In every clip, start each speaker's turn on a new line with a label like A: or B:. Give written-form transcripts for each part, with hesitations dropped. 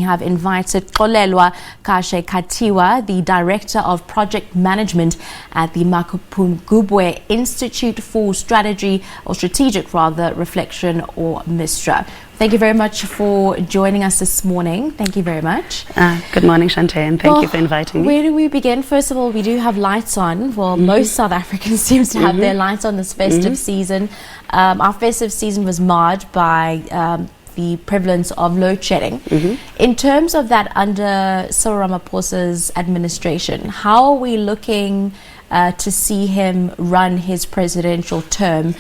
A: We have invited Xolelwa Kashe-Katiya, the Director of Project Management at the Mapungubwe Institute for Strategic Reflection, or MISTRA. Thank you very much for joining us this morning. Thank you very much.
B: Good morning, Shante, and thank you for inviting me.
A: Where do we begin? First of all, we do have lights on. Well, most South Africans seem to have their lights on this festive season. Our festive season was marred by the prevalence of load shedding. In terms of that, under Cyril Ramaphosa's administration, how are we looking to see him run his presidential term,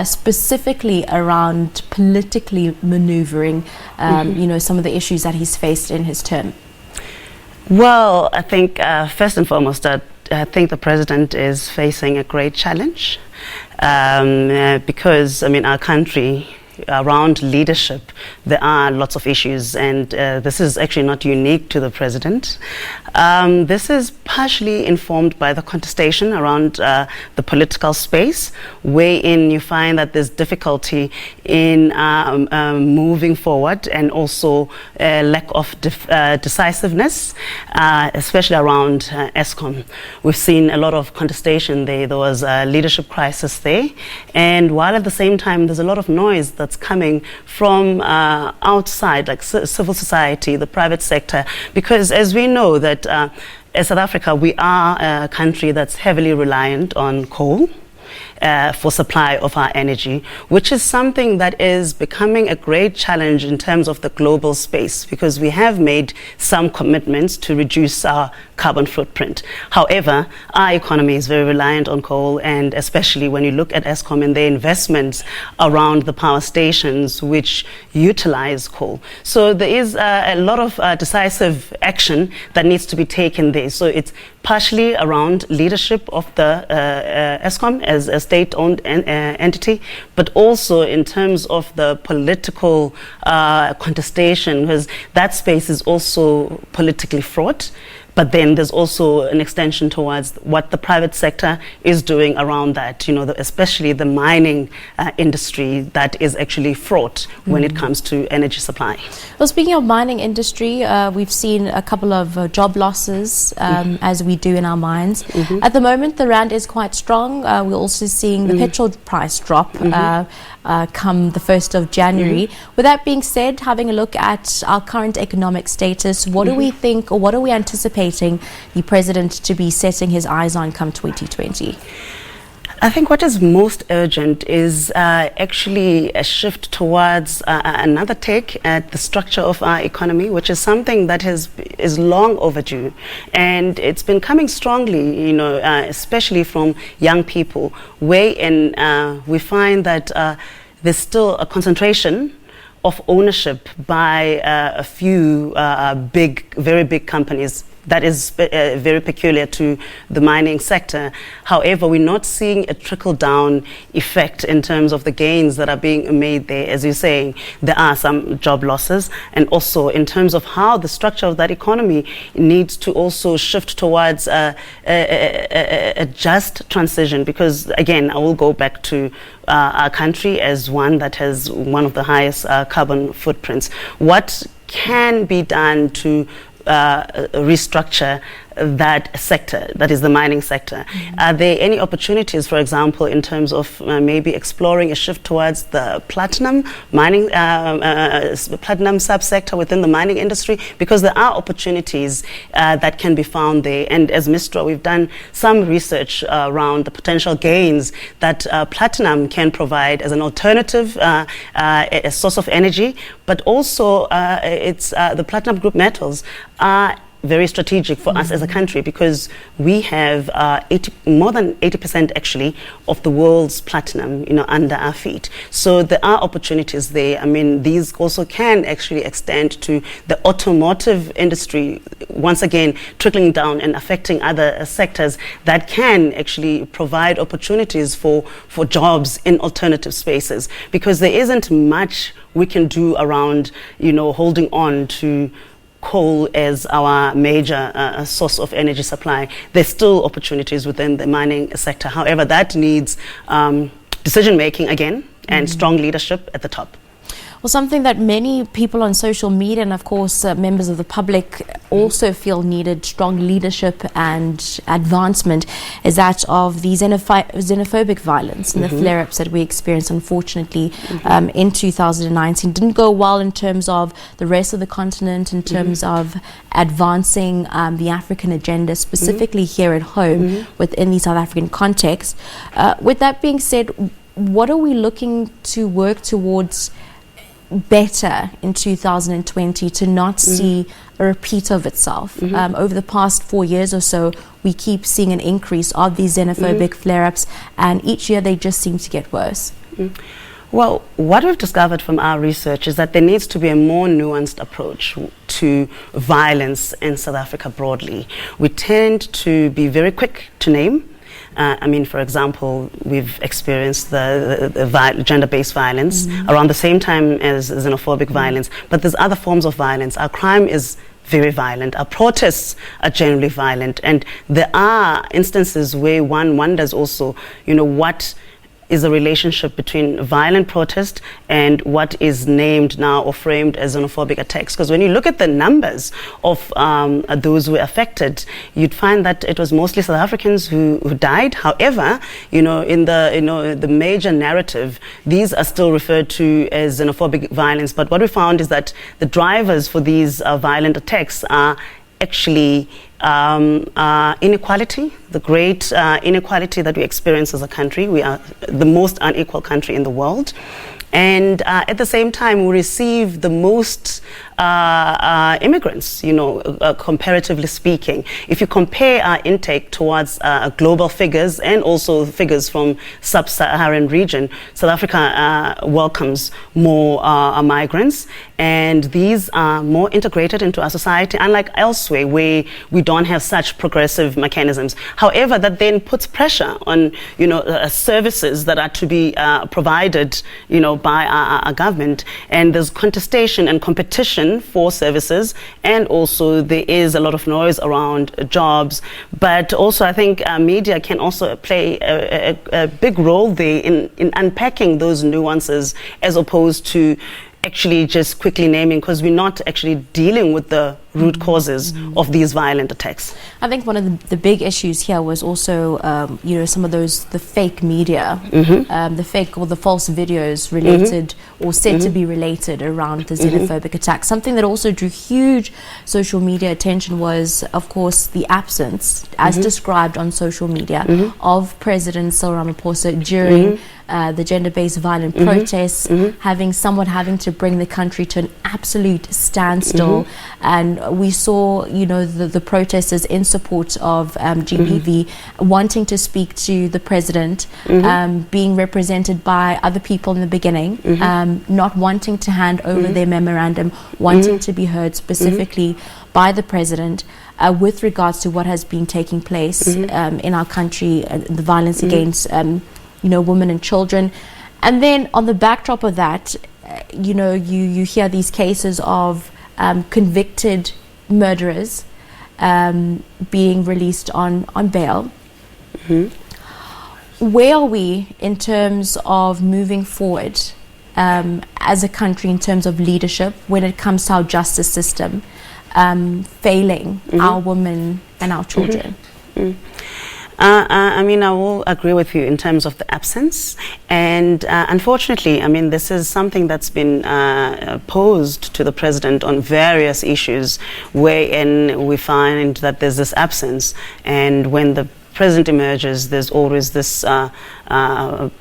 A: specifically around politically maneuvering, you know, some of the issues that he's faced in his term?
B: Well, I think first and foremost, I think the president is facing a great challenge because, I mean, our country, around leadership, there are lots of issues, and this is actually not unique to the president. This is partially informed by the contestation around the political space, wherein you find that there's difficulty in moving forward, and also lack of decisiveness, especially around Eskom. We've seen a lot of contestation there. There was a leadership crisis there, and while at the same time there's a lot of noise that's coming from outside, like civil society, the private sector, because as we know that as South Africa, we are a country that's heavily reliant on coal for supply of our energy, which is something that is becoming a great challenge in terms of the global space, because we have made some commitments to reduce our carbon footprint. However, our economy is very reliant on coal, and especially when you look at Eskom and their investments around the power stations which utilize coal. So there is a lot of decisive action that needs to be taken there. So it's partially around leadership of the Eskom as a state-owned entity, but also in terms of the political contestation, because that space is also politically fraught. But then there's also an extension towards what the private sector is doing around that, you know, especially the mining industry that is actually fraught when it comes to energy supply.
A: Well, speaking of mining industry, we've seen a couple of job losses, as we do in our mines. At the moment, the rand is quite strong. We're also seeing the petrol price drop come the 1st of January. With that being said, having a look at our current economic status, what do we think, or what are we anticipating the president to be setting his eyes on come 2020?
B: I think what is most urgent is actually a shift towards another take at the structure of our economy, which is something that is long overdue, and it's been coming strongly, you know, especially from young people, wherein we find that there's still a concentration of ownership by a few very big companies. That is very peculiar to the mining sector. However, we're not seeing a trickle-down effect in terms of the gains that are being made there. As you're saying, there are some job losses, and also in terms of how the structure of that economy needs to also shift towards a just transition, because, again, I will go back to our country as one that has one of the highest carbon footprints. What can be done to restructure that sector, that is the mining sector? Are there any opportunities, for example, in terms of maybe exploring a shift towards the platinum mining, platinum subsector within the mining industry? Because there are opportunities that can be found there. And as MISTRA, we've done some research around the potential gains that platinum can provide as an alternative a source of energy, but also it's the platinum group metals are very strategic for us as a country, because we have more than 80% actually of the world's platinum, you know, under our feet. So there are opportunities there. I mean, these also can actually extend to the automotive industry, once again trickling down and affecting other sectors that can actually provide opportunities for jobs in alternative spaces, because there isn't much we can do around, you know, holding on to coal as our major source of energy supply. There's still opportunities within the mining sector. However, that needs decision making again and strong leadership at the top.
A: Well, something that many people on social media and, of course, members of the public also feel needed strong leadership and advancement is that of the xenophobic violence and the flare-ups that we experienced, unfortunately, in 2019. Didn't go well in terms of the rest of the continent, in terms of advancing the African agenda, specifically here at home within the South African context. With that being said, what are we looking to work towards better in 2020 to not see a repeat of itself? Over the past 4 years or so, we keep seeing an increase of these xenophobic flare-ups, and each year they just seem to get worse.
B: Well, what we've discovered from our research is that there needs to be a more nuanced approach to violence in South Africa broadly. We tend to be very quick to name. I mean, for example, we've experienced the gender-based violence around the same time as xenophobic violence, but there's other forms of violence. Our crime is very violent. Our protests are generally violent, and there are instances where one wonders also, you know, what is the relationship between violent protest and what is named now or framed as xenophobic attacks. Because when you look at the numbers of those who were affected, you'd find that it was mostly South Africans who died. However, you know, in the major narrative, these are still referred to as xenophobic violence. But what we found is that the drivers for these violent attacks are actually inequality, the great inequality that we experience as a country. We are the most unequal country in the world. And at the same time, we receive the most immigrants, you know, comparatively speaking. If you compare our intake towards global figures and also figures from sub-Saharan region, South Africa welcomes more migrants, and these are more integrated into our society, unlike elsewhere where we don't have such progressive mechanisms. However, that then puts pressure on, you know, services that are to be provided, you know, by our government, and there's contestation and competition for services, and also there is a lot of noise around jobs. But also I think media can also play a big role there in unpacking those nuances, as opposed to actually just quickly naming, because we're not actually dealing with the root causes of these violent attacks.
A: I think one of the big issues here was also, you know, some of the fake media, the fake or the false videos related or said to be related around the xenophobic attack. Something that also drew huge social media attention was, of course, the absence, as described on social media, of President Cyril Ramaphosa during the gender-based violent protests, having to bring the country to an absolute standstill. And we saw, you know, the protesters in support of GBV wanting to speak to the president, being represented by other people in the beginning, not wanting to hand over their memorandum, wanting to be heard specifically by the president with regards to what has been taking place in our country, the violence against you know, women and children. And then on the backdrop of that, you know, you hear these cases of convicted murderers being released on bail. Where are we in terms of moving forward as a country in terms of leadership when it comes to our justice system failing our women and our children?
B: I mean, I will agree with you in terms of the absence, and unfortunately, I mean, this is something that's been posed to the president on various issues, wherein we find that there's this absence, and when the president emerges, there's always this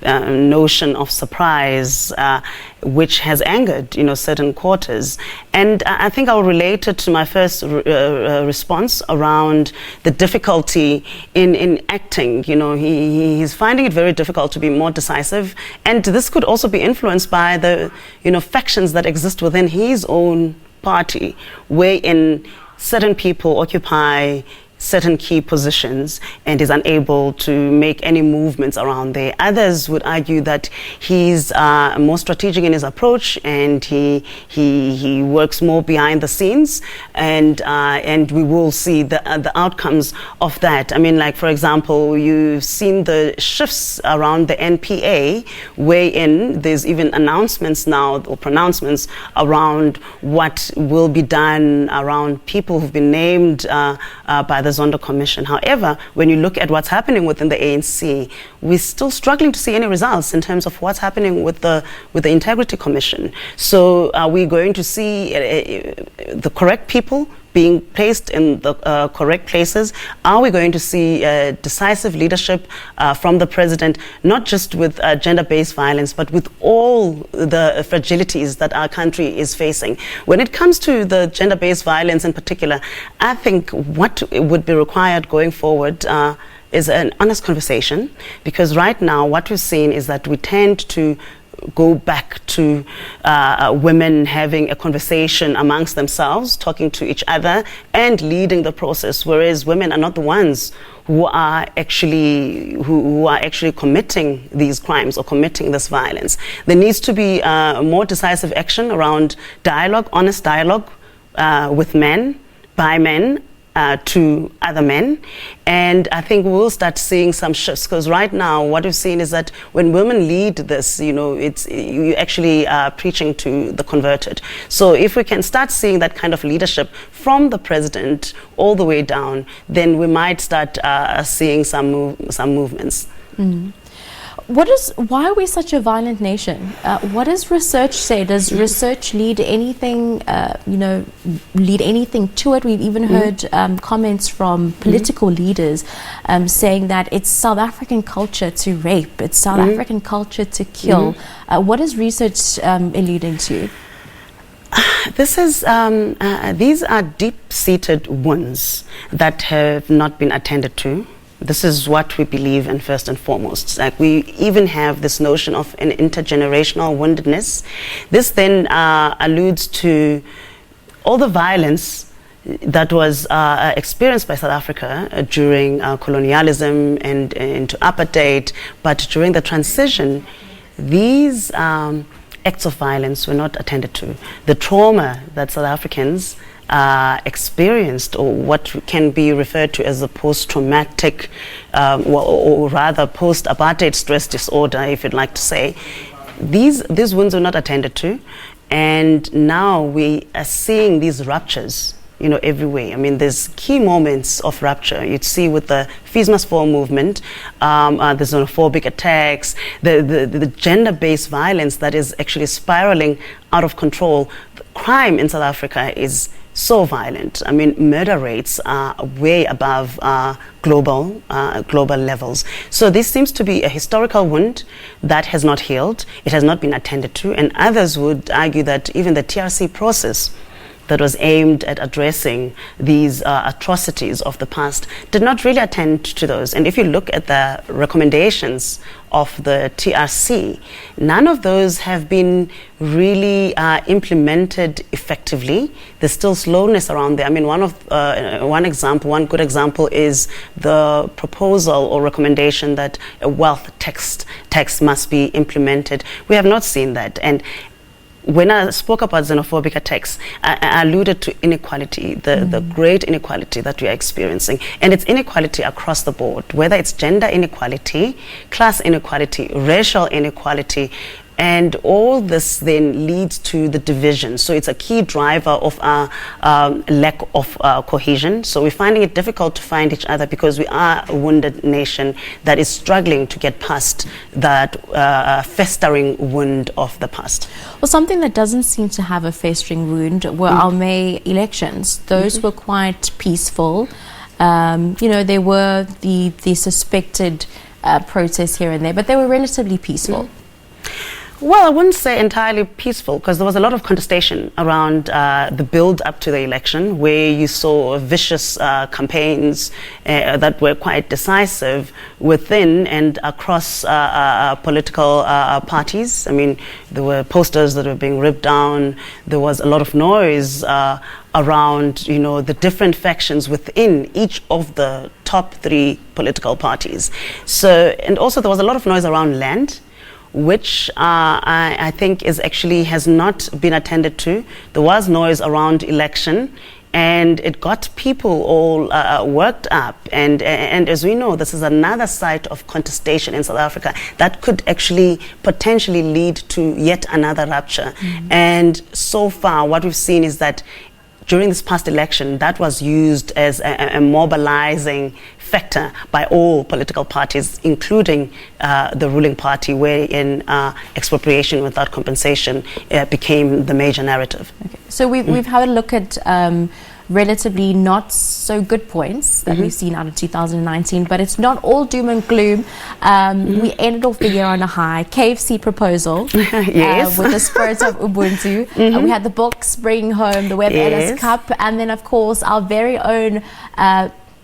B: notion of surprise, which has angered, you know, certain quarters. And I think I'll relate it to my first response around the difficulty in acting. You know, he's finding it very difficult to be more decisive, and this could also be influenced by the, you know, factions that exist within his own party, wherein certain people occupy certain key positions and is unable to make any movements around there. Others would argue that he's more strategic in his approach, and he works more behind the scenes, and we will see the outcomes of that. I mean, like, for example, you've seen the shifts around the NPA, wherein there's even announcements now, or pronouncements around what will be done around people who've been named by the Zondo Commission. However, when you look at what's happening within the ANC, we're still struggling to see any results in terms of what's happening with the Integrity Commission. So are we going to see the correct people being placed in the correct places? Are we going to see decisive leadership from the president, not just with gender-based violence, but with all the fragilities that our country is facing? When it comes to the gender-based violence in particular, I think what would be required going forward is an honest conversation, because right now what we've seen is that we tend to go back to women having a conversation amongst themselves, talking to each other and leading the process, whereas women are not the ones who are actually committing these crimes or committing this violence. There needs to be more decisive action around dialogue, honest dialogue with men, by men, to other men, and I think we'll start seeing some shifts, because right now what we've seen is that when women lead this, you actually preaching to the converted. So if we can start seeing that kind of leadership from the president all the way down, then we might start seeing some movements.
A: Mm. Why are we such a violent nation? What does research say? Does research lead anything, lead anything to it? We've even heard comments from political leaders saying that it's South African culture to rape, it's South African culture to kill. What is research alluding to?
B: This is these are deep-seated wounds that have not been attended to. This is what we believe in first and foremost. Like, we even have this notion of an intergenerational woundedness. This then alludes to all the violence that was experienced by South Africa during colonialism and into apartheid, but during the transition, these acts of violence were not attended to. The trauma that South Africans experienced, or what can be referred to as the post-traumatic, or rather post-apartheid stress disorder, if you'd like to say, these wounds were not attended to, and now we are seeing these ruptures, everywhere. I mean, there's key moments of rupture. You'd see with the Fees Must Fall movement, the xenophobic attacks, the gender-based violence that is actually spiraling out of control. Crime in South Africa is so violent. I mean, murder rates are way above global levels. So this seems to be a historical wound that has not healed. It has not been attended to, and others would argue that even the TRC process that was aimed at addressing these atrocities of the past did not really attend to those. And if you look at the recommendations of the TRC, none of those have been really implemented effectively. There's still slowness around there. I mean, one good example is the proposal or recommendation that a wealth tax must be implemented. We have not seen that. And when I spoke about xenophobic attacks, I alluded to inequality, the great inequality that we are experiencing. And it's inequality across the board, whether it's gender inequality, class inequality, racial inequality, and all this then leads to the division. So it's a key driver of our lack of cohesion. So we're finding it difficult to find each other because we are a wounded nation that is struggling to get past that festering wound of the past.
A: Well, something that doesn't seem to have a festering wound were our May elections. Those were quite peaceful. There were the suspected protests here and there, but they were relatively peaceful.
B: Well, I wouldn't say entirely peaceful, because there was a lot of contestation around the build up to the election, where you saw vicious campaigns that were quite decisive within and across political parties. I mean, there were posters that were being ripped down. There was a lot of noise around, you know, the different factions within each of the top 3 political parties. So, and also there was a lot of noise around land, which I think has not been attended to. There was noise around election, and it got people all worked up. And as we know, this is another site of contestation in South Africa that could actually potentially lead to yet another rupture. And so far, what we've seen is that during this past election, that was used as a mobilizing factor by all political parties, including the ruling party, wherein expropriation without compensation became the major narrative.
A: Okay. So we've had a look at relatively not so good points that we've seen out of 2019, but it's not all doom and gloom. We ended off the year on a high. KFC proposal
B: yes.
A: With the spirit of Ubuntu. We had the books bringing home the Web Ellis Cup, and then of course our very own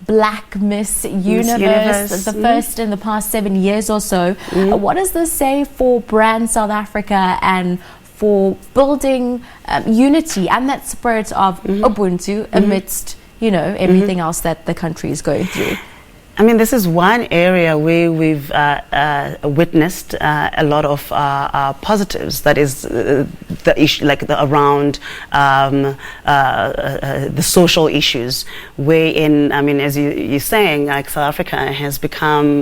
A: Black Miss Universe, the first in the past 7 years or so. What does this say for Brand South Africa and for building unity and that spirit of Ubuntu amidst, you know, everything else that the country is going through?
B: I mean, this is one area where we've witnessed a lot of positives. That is the issue, like around the social issues. Wherein, I mean, as you're saying, like South Africa has become,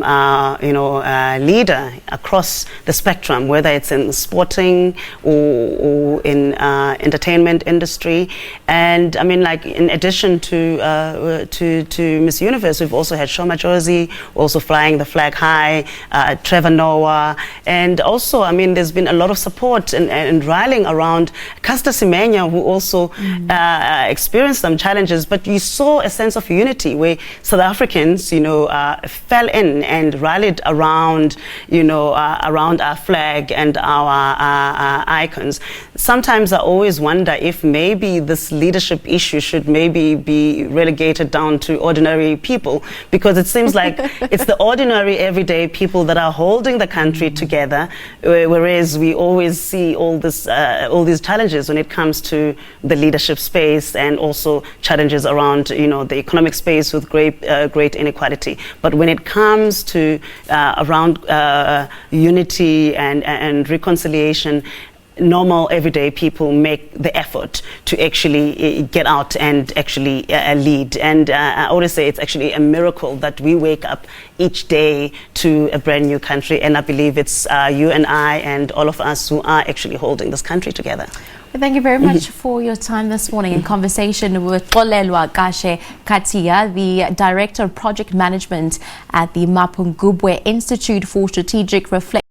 B: you know, a leader across the spectrum, whether it's in sporting or in entertainment industry. And I mean, like in addition to Miss Universe, we've also had Shoma Josie, also flying the flag high, Trevor Noah, and also, I mean, there's been a lot of support and rallying around Caster Semenya, who also experienced some challenges, but you saw a sense of unity where South Africans, you know, fell in and rallied around, you know, around our flag and our icons. Sometimes I always wonder if maybe this leadership issue should maybe be relegated down to ordinary people, because it seems like it's the ordinary everyday people that are holding the country together, whereas we always see all these challenges when it comes to the leadership space, and also challenges around, you know, the economic space with great inequality. But when it comes to around unity and reconciliation, normal everyday people make the effort to actually get out and actually lead. And I always say it's actually a miracle that we wake up each day to a brand new country, and I believe it's you and I and all of us who are actually holding this country together.
A: Well, thank you very much for your time this morning in conversation with Xolelwa Kashe-Katiya, the Director of Project Management at the Mapungubwe Institute for Strategic Reflection.